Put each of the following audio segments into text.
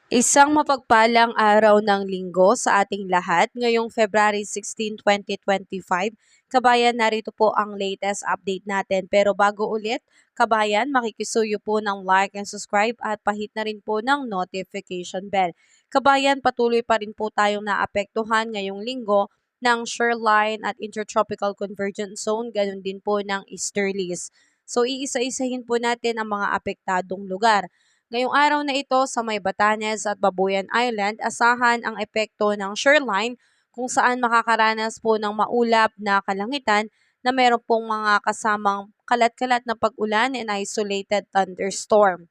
Isang mapagpalang araw ng linggo sa ating lahat ngayong February 16, 2025. Kabayan, narito po ang latest update natin. Pero bago ulit, kabayan, makikisuyo po ng like and subscribe at pahit na rin po ng notification bell. Kabayan, patuloy pa rin po tayong naapektuhan ngayong linggo ng shoreline at intertropical convergence zone, ganun din po ng easterlies. So iisa-isahin po natin ang mga apektadong lugar. Ngayong araw na ito sa may Batanes at Babuyan Island, asahan ang epekto ng shoreline kung saan makakaranas po ng maulap na kalangitan na meron pong mga kasamang kalat-kalat na pag-ulan and isolated thunderstorm.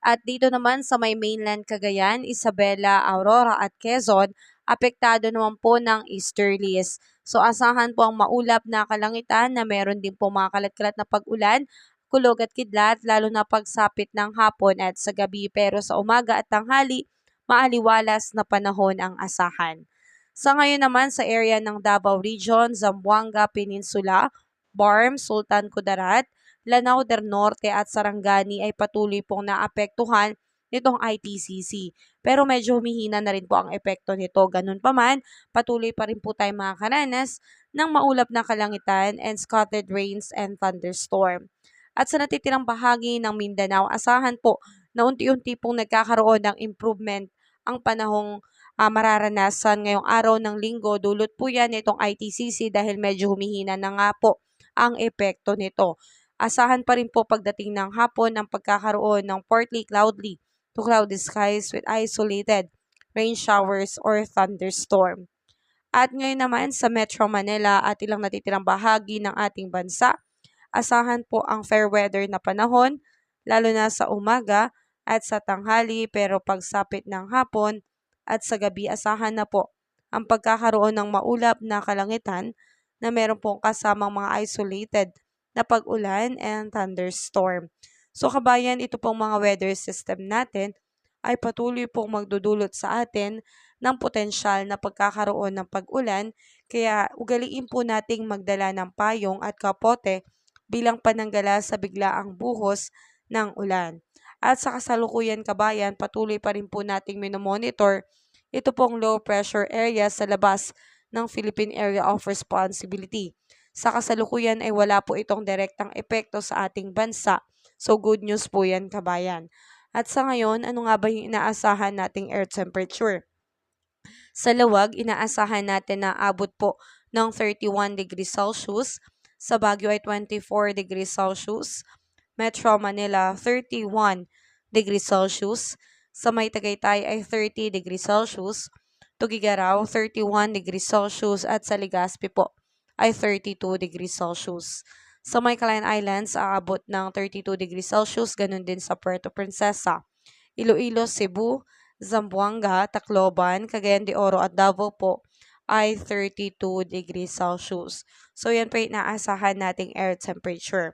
At dito naman sa may mainland Cagayan, Isabela, Aurora at Quezon, apektado naman po ng easterlies. So asahan po ang maulap na kalangitan na meron din po mga kalat-kalat na pag-ulan, kulog at kidlat lalo na pagsapit ng hapon at sa gabi, pero sa umaga at tanghali, maaliwalas na panahon ang asahan. Sa ngayon naman sa area ng Davao Region, Zamboanga Peninsula, Barm, Sultan Kudarat, Lanao del Norte at Sarangani ay patuloy pong naapektuhan nitong ITCC. Pero medyo humihina na rin po ang epekto nito. Ganun pa man, patuloy pa rin po tayo makakaranas ng maulap na kalangitan and scattered rains and thunderstorm. At sa natitirang bahagi ng Mindanao, asahan po na unti-unti pong nagkakaroon ng improvement ang panahong mararanasan ngayong araw ng linggo. Dulot po yan itong ITCC dahil medyo humihina na nga po ang epekto nito. Asahan pa rin po pagdating ng hapon ang pagkakaroon ng partly cloudy to cloudy skies with isolated rain showers or thunderstorm. At ngayon naman sa Metro Manila at ilang natitirang bahagi ng ating bansa, asahan po ang fair weather na panahon, lalo na sa umaga at sa tanghali, pero pagsapit ng hapon at sa gabi, asahan na po ang pagkakaroon ng maulap na kalangitan na meron pong kasamang mga isolated na pag-ulan and thunderstorm. So kabayan, ito pong mga weather system natin ay patuloy pong magdudulot sa atin ng potensyal na pagkakaroon ng pag-ulan, kaya ugaliin po nating magdala ng payong at kapote bilang pananggala sa biglaang buhos ng ulan. At sa kasalukuyan kabayan, patuloy pa rin po nating minomonitor ito pong low pressure area sa labas ng Philippine Area of Responsibility. Sa kasalukuyan ay wala po itong direktang epekto sa ating bansa. So good news po yan kabayan. At sa ngayon, ano nga ba yung inaasahan nating air temperature? Sa lawag, inaasahan natin na abot po ng 31 degrees Celsius. Sa Baguio ay 24 degrees Celsius. Metro Manila, 31 degrees Celsius. Sa may Tagaytay ay 30 degrees Celsius. Tugigaraw, 31 degrees Celsius. At sa Legazpi po ay 32 degrees Celsius. Sa may Calayan Islands, aabot ng 32 degrees Celsius. Ganun din sa Puerto Princesa. Iloilo, Cebu, Zamboanga, Tacloban, Cagayan de Oro at Davao po ay 32 degrees Celsius. So yan po yung inaasahan nating air temperature.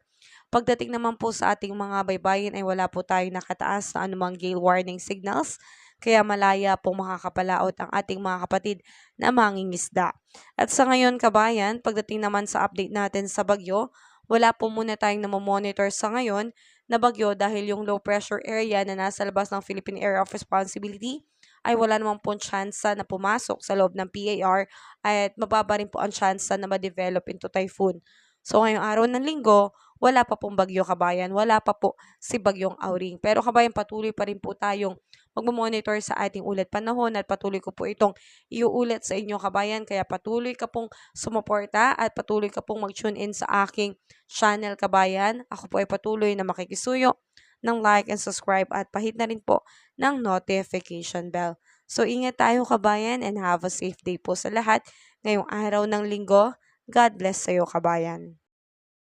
Pagdating naman po sa ating mga baybayin ay wala po tayong nakataas na anumang gale warning signals, kaya malaya pong makakapalaot ang ating mga kapatid na mangingisda. At sa ngayon kabayan, pagdating naman sa update natin sa bagyo, wala po muna tayong namomonitor sa ngayon na bagyo dahil yung low pressure area na nasa labas ng Philippine Area of Responsibility ay wala namang po tsansa na pumasok sa loob ng PAR at mababa rin po ang tsansa na ma-develop into typhoon. So ngayong araw ng linggo, wala pa pong bagyo kabayan, wala pa po si bagyong Auring. Pero kabayan, patuloy pa rin po tayong magmamonitor sa ating ulat panahon at patuloy ko po itong iuulit sa inyo kabayan. Kaya patuloy ka pong sumuporta at patuloy ka pong mag-tune in sa aking channel kabayan. Ako po ay patuloy na makikisuyo ng like and subscribe at pahit na rin po ng notification bell. So ingat tayo kabayan and have a safe day po sa lahat ngayong araw ng linggo. God bless sa iyo kabayan.